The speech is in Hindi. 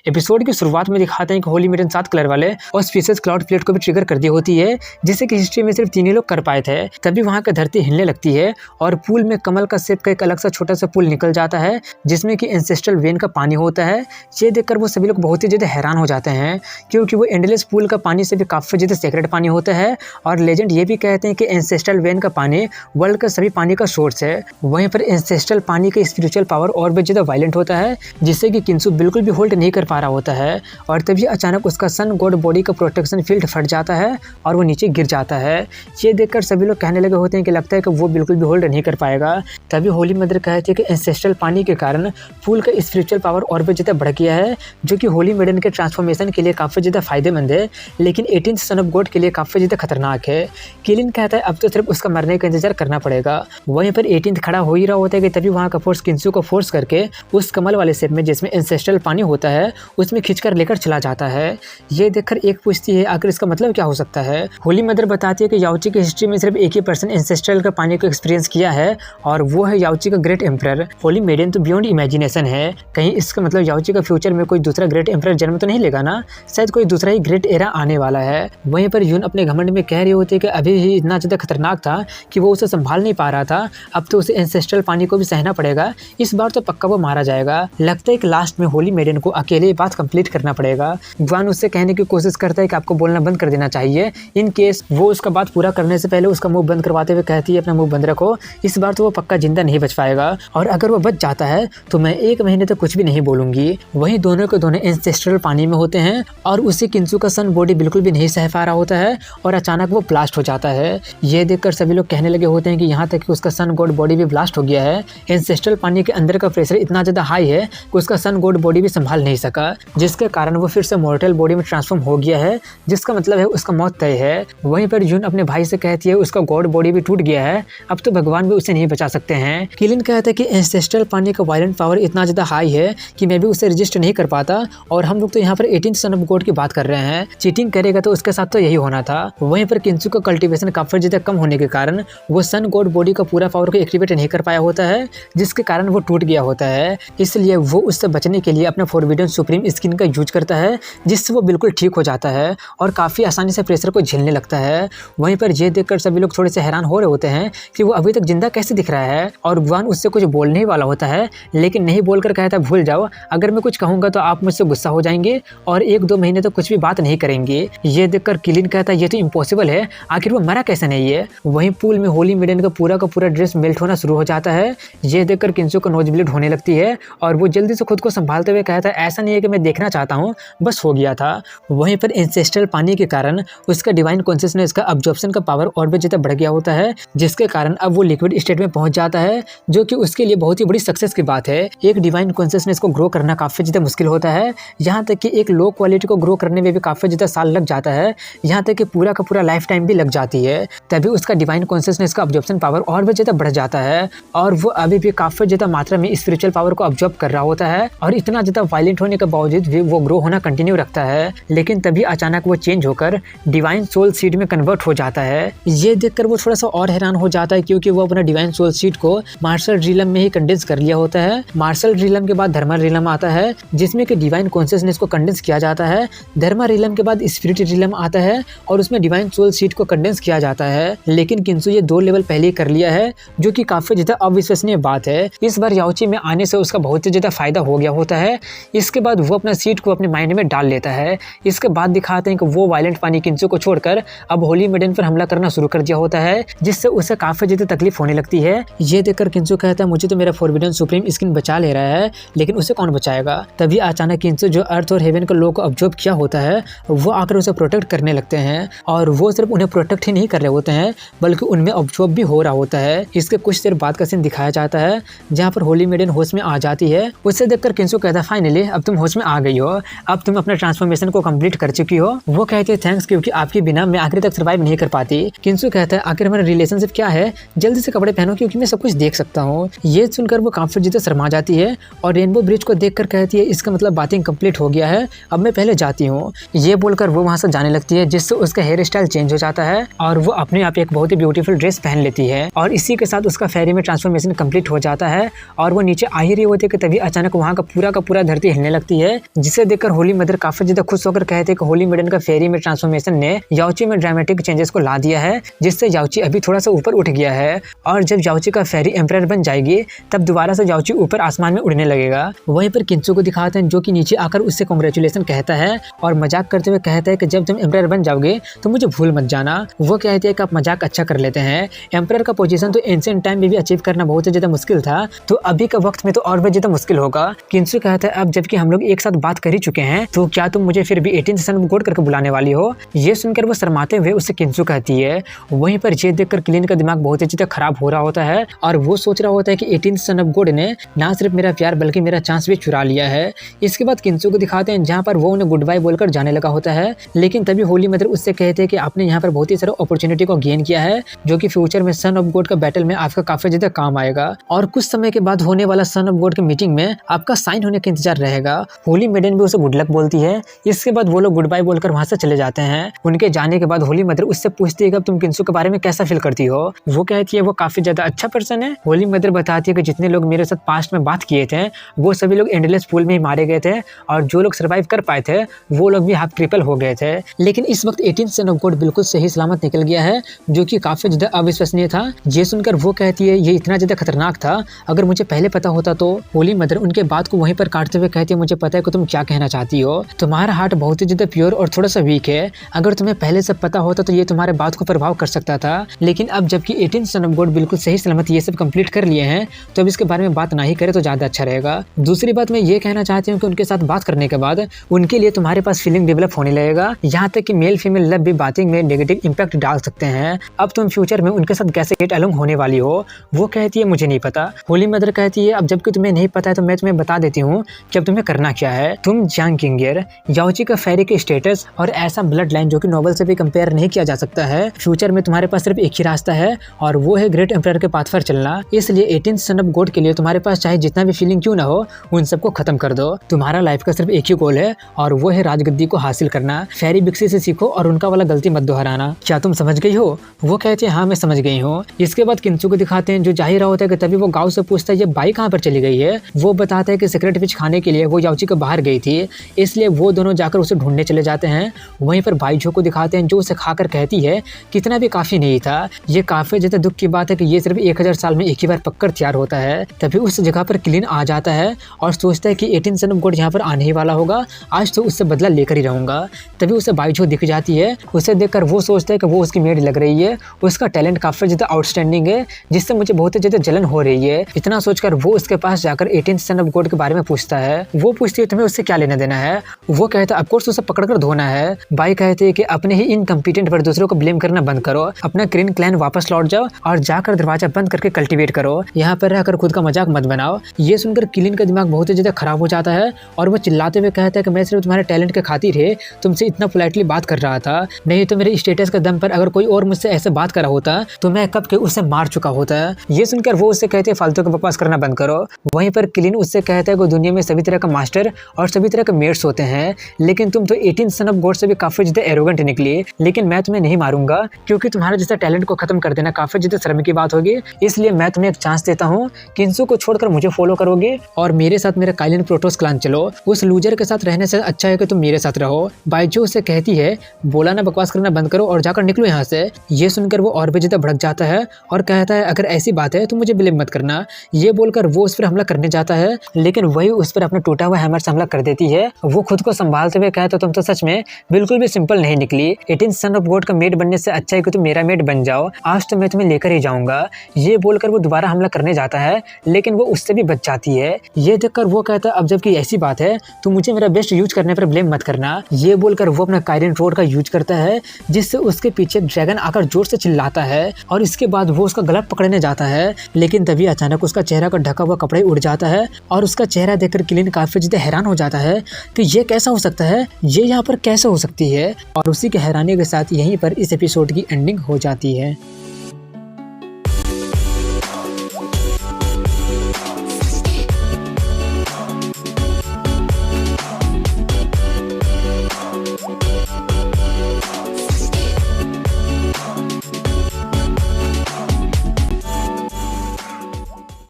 एपिसोड की शुरुआत में दिखाते हैं कि होली मेडन 7 कलर वाले ऑस्पिशियस क्लाउड प्लेट को भी ट्रिगर कर दी होती है, जिसे कि हिस्ट्री में सिर्फ 3 ही लोग कर पाए थे। तभी वहां का धरती हिलने लगती है और पूल में कमल का शेप का एक अलग सा छोटा सा पुल निकल जाता है, जिसमें कि एंसेस्ट्रल वेन का पानी होता है। ये देखकर वो सभी लोग बहुत ही ज्यादा हैरान हो जाते हैं, क्योंकि वो एंडलेस पूल का पानी से भी काफी ज्यादा सेक्रेट पानी होता है। और लेजेंड ये भी कहते हैं कि एंसेस्ट्रल वेन का पानी वर्ल्ड का सभी पानी का सोर्स है। वहीं पर एंसेस्ट्रल पानी का स्पिरिचुअल पावर और भी ज्यादा वायलेंट होता है, जिससे कि किंसु बिल्कुल भी होल्ड नहीं कर पा रहा होता है। और तभी अचानक उसका सन गॉड बॉडी का प्रोटेक्शन फील्ड फट जाता है और वो नीचे गिर जाता है। ये देखकर सभी लोग कहने लगे होते हैं कि लगता है कि वो बिल्कुल भी होल्ड नहीं कर पाएगा। तभी होली मदर कहती है कि एंसेस्ट्रल पानी के कारण पूल का स्पिरिचुअल पावर और भी ज़्यादा बढ़ गया है, जो कि होली मेडन के ट्रांसफॉर्मेशन के लिए काफ़ी ज़्यादा फायदेमंद है, लेकिन 18th सन ऑफ गॉड के लिए काफ़ी ज़्यादा खतरनाक है। किलिन कहता है अब तो सिर्फ उसका मरने का इंतजार करना पड़ेगा। वहीं पर 18th खड़ा हो ही रहा होता है कि तभी वहाँ का फोर्स किंसु को फोर्स करके उस कमल वाले शेप में जिसमें एंसेस्ट्रल पानी होता है उसमें खींचकर लेकर चला जाता है। ये देखकर एक पूछती है आखिर इसका मतलब क्या हो सकता है। होली मदर बताती है कि याओची की हिस्ट्री में सिर्फ एक ही पर्सन एंसेस्ट्रल का पानी को एक्सपीरियंस किया है और वो है याओची का ग्रेट एम्परर। होली मेडन तो बियॉन्ड इमेजिनेशन है, कहीं इसका मतलब याओची का फ्यूचर में कोई दूसरा ग्रेट एम्परर जन्म तो नहीं लेगा ना, शायद कोई दूसरा ही ग्रेट एरा आने वाला है। वहीं पर यून अपने घमंड में कह रही होती है कि अभी ही इतना ज्यादा खतरनाक था कि वो उसे संभाल नहीं पा रहा था, अब तो उसे एंसेस्ट्रल पानी को भी सहना पड़ेगा, इस बार तो पक्का वो मारा जाएगा। लगता है कि लास्ट में होली मेडन को अकेले बात कंप्लीट करना पड़ेगा। ग्वान उससे कहने की कोशिश करता है कि आपको बोलना बंद कर देना चाहिए, इन केस वो उसका बात पूरा करने से पहले उसका मुंह बंद करवाते हुए कहती है अपना मुंह बंद रखो, इस बार तो वो पक्का जिंदा नहीं बच पाएगा और अगर वो बच जाता है तो मैं 1 महीने तक कुछ भी नहीं बोलूंगी। वहीं दोनों के दोनों एंसेस्ट्रल पानी में होते हैं और उसी किंसु का सन बॉडी बिल्कुल भी नहीं सह पा रहा होता है और अचानक वो ब्लास्ट हो जाता है। ये देखकर सभी लोग कहने लगे होते हैं कि यहाँ तक कि उसका सन गॉड बॉडी भी ब्लास्ट हो गया है। एंसेस्ट्रल पानी के अंदर का प्रेशर इतना ज्यादा हाई है कि उसका सन गॉड बॉडी भी संभाल नहीं सका, जिसके कारण वो फिर से मॉर्टल बॉडी में ट्रांसफॉर्म हो गया है, जिसका मतलब है उसका मौत तय है। वहीं पर यून अपने भाई से कहती है उसका गॉड बॉडी भी टूट गया है, अब तो भगवान भी उसे नहीं बचा सकते हैं। किलिन कहता है कि एंसेस्ट्रल पानी का वायलेंट पावर इतना ज्यादा हाई है कि मैं भी उसे रजिस्ट नहीं कर पाता और हम लोग तो यहाँ पर 18th सन ऑफ गॉड की बात कर रहे हैं, चीटिंग करेगा तो उसके साथ तो यही होना था। वहीं पर किंसु का कल्टीवेशन काफी ज्यादा कम होने के कारण वो सन गॉड बॉडी का पूरा पावर को एक्टिवेट नहीं कर पाया होता है, जिसके कारण वो टूट गया होता है। इसलिए वो उससे बचने के लिए अपना फॉरबिडन सुप्रीम स्किन का यूज करता है, जिससे वो बिल्कुल ठीक हो जाता है और काफी आसानी से प्रेशर को झेलने लगता है। वहीं पर ये देखकर सभी लोग थोड़े से हैरान हो रहे होते हैं कि वो अभी तक जिंदा कैसे दिख रहा है और ग्वान उससे कुछ बोलने ही वाला होता है, लेकिन नहीं बोलकर कहता है भूल जाओ, अगर मैं कुछ कहूंगा तो आप मुझसे गुस्सा हो जाएंगे और 1-2 महीने तो कुछ भी बात नहीं करेंगे। ये देखकर किलिन कहता है ये तो इम्पॉसिबल है, आखिर वो मरा कैसे नहीं है। वहीं पूल में होली मेडन का पूरा ड्रेस मेल्ट होना शुरू हो जाता है। ये देखकर किंसु को नोज ब्लीड होने लगती है और वो जल्दी से खुद को संभालते हुए कहता है ऐसा नहीं है कि मैं देखना चाहता हूँ, बस हो गया था। वहीं पर एंसेस्ट्रल पानी के कारण उसका डिवाइन कॉन्शियसनेस का अब्जॉर्प्शन का पावर और भी ज्यादा बढ़ गया होता है, जिसके कारण अब वो लिक्विड स्टेट में पहुंच जाता है, जो कि उसके लिए बहुत ही बड़ी सक्सेस की बात है। एक डिवाइन कॉन्शियसनेस को ग्रो करना काफी ज्यादा मुश्किल होता है, यहाँ तक कि एक लो क्वालिटी को ग्रो करने में भी काफी ज्यादा साल लग जाता है, यहाँ तक कि पूरा का पूरा लाइफ टाइम भी लग जाती है। तभी उसका डिवाइन कॉन्शियसनेस का अब्जॉर्प्शन पावर और भी ज्यादा बढ़ जाता है और वो अभी भी काफी ज्यादा मात्रा में स्पिरिचुअल पावर को अब्जॉर्ब कर रहा होता है और इतना ज्यादा वायलेंट होने के बावजूद भी वो ग्रो होना कंटिन्यू रखता है। लेकिन तभी अचानक वो चेंज होकर डिवाइन सोल सीड में कन्वर्ट हो जाता है। ये देखकर वो थोड़ा सा और हैरान हो जाता है, क्योंकि वो अपना डिवाइन सोल सीड को मार्शल रिलम में ही कंडेंस कर लिया होता है। मार्शल रिलम के बाद धर्मा रिलम आता है, जिसमें कि डिवाइन कॉन्शियसनेस को कंडेंस किया जाता है। धर्मा रिलम के बाद स्पिरिट रिलम आता है और उसमें डिवाइन सोल सीड को कंडेंस किया जाता है। लेकिन किंसु ये 2 लेवल पहले ही कर लिया है, जो कि काफी ज्यादा अविश्वसनीय बात है। इस बार याओची में आने से उसका बहुत ही ज्यादा फायदा हो गया होता है। इसके बाद वो अपना सीड को अपने माइंड में डाल लेता है। इसके बाद दिखाते हैं कि वो वायलेंट पानी किंसु को छोड़कर अब होली मेडन पर हमला करना शुरू कर दिया होता है, जिससे उसे काफी ज्यादा तकलीफ होने लगती है। ये देखकर किंसु कहता है मुझे तो मेरा फॉरबिडन सुप्रीम स्किन बचा ले रहा है, लेकिन उसे कौन बचाएगा। तभी अचानक किंसु जो अर्थ और हेवन के लोगों को ऑब्जर्व किया होता है वो आकर उसे प्रोटेक्ट करने लगते हैं और वो सिर्फ उन्हें प्रोटेक्ट ही नहीं कर रहे होते हैं बल्कि उनमें ऑब्जर्व भी हो रहा होता है। इसके कुछ देर बाद का सीन दिखाया जाता है जहाँ पर होली मेडन होश में आ जाती है। उसे देखकर किंसु कहता है फाइनली अब तुम होश में आ गई हो, अब तुम अपना ट्रांसफॉर्मेशन को कंप्लीट कर चुकी हो। वो कहती है थैंक्स, क्योंकि आपके बिना मैं आखिर तक सर्वाइव नहीं कर पाती। किंसु कहता है आखिर हमारा रिलेशनशिप क्या है, जल्दी से कपड़े पहनो क्योंकि मैं सब कुछ देख सकता हूँ। ये सुनकर वो काफी ज्यादा शर्मा जाती है और रेनबो ब्रिज को देखकर कहती है इसका मतलब बातें कंप्लीट हो गया है, अब मैं पहले जाती हूँ। ये बोलकर वो वहाँ से जाने लगती है, जिससे उसका हेयर स्टाइल चेंज हो जाता है और वो अपने आप एक बहुत ही ब्यूटीफुल ड्रेस पहन लेती है और इसी के साथ उसका फेरी में ट्रांसफॉर्मेशन कंप्लीट हो जाता है और वो नीचे आ ही रही होती है कि तभी अचानक वहाँ का पूरा धरती हिलने लगती होती है, जिसे देखकर होली मदर काफी ज्यादा खुश होकर कहते हैं कि होली मेडन का फेरी में ट्रांसफॉर्मेशन ने याओची में ड्रामेटिक चेंजेस को ला दिया है, जिससे याओची अभी थोड़ा सा ऊपर उठ गया है और जब याओची का फेरी एम्परर बन जाएगी तब दोबारा से याओची ऊपर आसमान में उड़ने लगेगा। वहीं पर किंसू को दिखाते हैं जो कि नीचे आकर उससे कांग्रेचुलेशन कहता है और मजाक करते हुए कहता है कि जब तुम एम्परर बन जाओगे तो मुझे भूल मत जाना। वो कहते हैं कि आप मजाक अच्छा कर लेते हैं, एम्परर का पोजीशन तो एंशिएंट टाइम में भी अचीव करना बहुत ज्यादा मुश्किल था, तो अभी के वक्त में तो और भी ज्यादा मुश्किल होगा। किंसू कहता है अब जबकि हम लोग एक साथ बात कर ही चुके हैं तो क्या तुम मुझे फिर भी 18th सन ऑफ गॉड करके बुलाने वाली हो। ये सुनकर वो शर्माते हुए उससे किंसू कहती है। वहीं पर ये देखकर क्लीन का दिमाग बहुत ही ज्यादा खराब हो रहा होता है और वो सोच रहा होता है कि 18th सन ऑफ गॉड ने ना सिर्फ मेरा प्यार बल्कि मेरा चांस भी चुरा लिया है। इसके बाद किंसू को दिखाते हैं जहाँ पर वो उन्हें गुड बाय बोलकर जाने लगा होता है, लेकिन तभी होली मदर उससे कहते हैं कि आपने यहाँ पर बहुत ही सारा अपॉर्चुनिटी को गेन किया है जो कि फ्यूचर में सन ऑफ गॉड का बैटल में आपका काफी ज्यादा काम आएगा और कुछ समय के बाद होने वाला सन ऑफ गॉड की मीटिंग में आपका साइन होने का इंतजार रहेगा। होली मेडन भी उसे गुड लक बोलती है। इसके बाद वो लोग गुड बाय बोलकर वहां से चले जाते हैं। उनके जाने के बाद होली मदर उससे पूछती है कि अब तुम किंसू के बारे में कैसा फील करती हो। वो कहती है वो काफी ज्यादा अच्छा पर्सन है। होली मदर बताती है कि जितने लोग मेरे साथ पास्ट में बात किए थे वो सभी लोग एंडलेस पूल में ही मारे गए थे और जो लोग सर्वाइव कर पाए थे वो लोग भी हाफ क्रिपल हो गए थे, लेकिन इस वक्त 18th सन ऑफ गॉड बिल्कुल सही सलामत निकल गया है जो कि काफी ज्यादा अविश्वसनीय था। ये सुनकर वो कहती है ये इतना ज्यादा खतरनाक था, अगर मुझे पहले पता होता तो। होली मदर उनके बात को वहीं पर काटते हुए कहती है मुझे पता है कि तुम क्या कहना चाहती हो, तुम्हारा हार्ट बहुत ही ज्यादा प्योर और थोड़ा सा वीक है, अगर तुम्हें पहले से पता होता तो ये तुम्हारे बात को प्रभाव कर सकता था, लेकिन अब जबकि 18th सन ऑफ गॉड बिल्कुल सही सलामत ये सब कंप्लीट कर लिए हैं तो अब इसके बारे में बात ना ही करे तो ज्यादा अच्छा रहेगा। दूसरी बात मैं ये कहना चाहती हूँ कि उनके साथ बात करने के बाद उनके लिए तुम्हारे पास फीलिंग डेवलप होने लगेगा, यहाँ तक कि मेल फीमेल लव भी बातें में नेगेटिव इंपैक्ट डाल सकते हैं। अब तुम फ्यूचर में उनके साथ कैसे गेट अलोंग होने वाली हो। वो कहती है मुझे नहीं पता। होली मदर कहती है अब जबकि तुम्हें नहीं पता है तो मैं तुम्हें बता देती हूँ कि अब तुम्हें करना क्या है। तुम जांग किंगर याओची का फेरी के स्टेटस और ऐसा ब्लड लाइन जो कि नोवेल से भी कंपेयर नहीं किया जा सकता है, फ्यूचर में तुम्हारे पास सिर्फ एक ही रास्ता है और वो है ग्रेट एम्परर के पाथ पर चलना। इसलिए 18th सन ऑफ गॉड के लिए तुम्हारे पास चाहे जितना भी फीलिंग क्यों ना हो उन सबको खत्म कर दो। तुम्हारा लाइफ का सिर्फ एक ही गोल है और वो है राजगद्दी को हासिल करना। फेरी बिक्सी से सीखो और उनका वाला गलती मत दोहराना। क्या तुम समझ गई हो। वो कहते हैं हाँ मैं समझ गई हूँ। इसके बाद किंसू को दिखाते हैं जो जाहिर होता है कि तभी वो गाँव से पूछता है ये बाई कहाँ पर चली गई है। वो बताता है कि सीक्रेट फिश खाने के लिए वो याओची के बाहर गई थी, इसलिए वो दोनों जाकर उसे ढूंढने चले जाते हैं। वहीं पर बाईजो को दिखाते हैं जो उसे खाकर कहती है कितना भी काफी नहीं था। ये काफी ज्यादा दुख की बात है कि ये सिर्फ 1000 साल में एक ही बार पककर तैयार होता है। तभी उस जगह पर क्लीन आ जाता है और सोचता है कि 18th सन ऑफ गॉड यहाँ पर आने ही वाला होगा, आज तो उससे बदला लेकर ही रहूंगा। तभी उसे बाईजो दिख जाती है। उसे देखकर वो सोचता है कि वो उसकी मेड लग रही है, उसका टैलेंट काफी ज्यादा आउटस्टैंडिंग है जिससे मुझे बहुत ही ज्यादा जलन हो रही है। इतना सोचकर वो उसके पास जाकर 18th सन ऑफ गॉड के बारे में पूछता है। वो पूछती है तुम्हें उससे क्या लेना देना है। वो कहता है ऑफकोर्स उसे पकड़कर धोना है। बाई कहते हैं कि अपने ही इनकम्पिटेंट पर दूसरों को ब्लेम करना बंद करो, अपना क्रीन क्लैन वापस लौट जाओ और जाकर दरवाजा बंद करके कल्टीवेट करो, यहाँ पर रहकर खुद का मजाक मत बनाओ। ये सुनकर क्लीन का दिमाग बहुत ही ज्यादा खराब हो जाता है और वो चिल्लाते हुए कहता है कि मैं सिर्फ तुम्हारे टैलेंट के खातिर ही तुमसे इतना पोलाइटली बात कर रहा था, नहीं तो मेरे स्टेटस के दम पर अगर कोई और मुझसे ऐसे बात कर रहा होता तो मैं कब के उससे मार चुका होता है। ये सुनकर वो उससे कहते हैं फालतू का बकवास करना बंद करो। वहीं पर क्लीन उससे कहता है कि दुनिया में सभी तरह का मास्टर और सभी तरह के मेट्स होते हैं, लेकिन तुम तो 18th सन ऑफ गॉड से भी काफी ज्यादा एरोगेंट निकली, लेकिन मैं तुम्हें नहीं मारूंगा क्योंकि तुम्हारे जैसा टैलेंट को खत्म कर देना काफी ज्यादा शर्म की बात होगी। इसलिए मैं तुम्हें एक चांस देता हूँ, किंसू को छोड़कर मुझे फॉलो करोगे और मेरे साथ मेरा काइलिन प्रोटोस क्लान चलो। उस लूजर के साथ रहने से अच्छा है कि तुम मेरे साथ रहो। बाईजो उसे कहती है बोला ना बकवास करना बंद करो और जाकर निकलो यहाँ से। ये सुनकर वो और भी ज्यादा भड़क जाता है और कहता है अगर ऐसी बात है तो मुझे ब्लेम मत करना। ये बोलकर वो उस पर हमला करने जाता है, लेकिन वही उस पर अपना टूटा हुआ हैमर से हमला कर देती है। वो खुद को संभालते हुए कहता तुम तो सच में बिल्कुल भी सिंपल नहीं निकली। 18th सन ऑफ गॉड का मेड बनने से अच्छा है कि तुम मेरा मेड बन जाओ, आज तो मैं तुम्हें लेकर ही जाऊंगा। ये बोलकर वो दोबारा हमला करने जाता है, लेकिन वो उससे भी बच जाती है। ये देखकर वो कहता है अब जबकि ऐसी बात है तो मुझे मेरा बेस्ट यूज करने पर ब्लेम मत करना। ये बोलकर वो अपना काइलिन रोड का यूज करता है, जिससे उसके पीछे ड्रैगन आकर जोर से चिल्लाता है और इसके बाद वो उसका गला पकड़ने जाता है, लेकिन तभी अचानक उसका चेहरा का ढका हुआ कपड़ा उड़ जाता है और उसका चेहरा देखकर क्लीन काफी ज्यादा हैरान हो जाता है कि ये कैसा हो सकता है, ये यहाँ पर कैसे हो सकती है। और उसी के हैरानी के साथ यहीं पर इस एपिसोड की एंडिंग हो जाती है।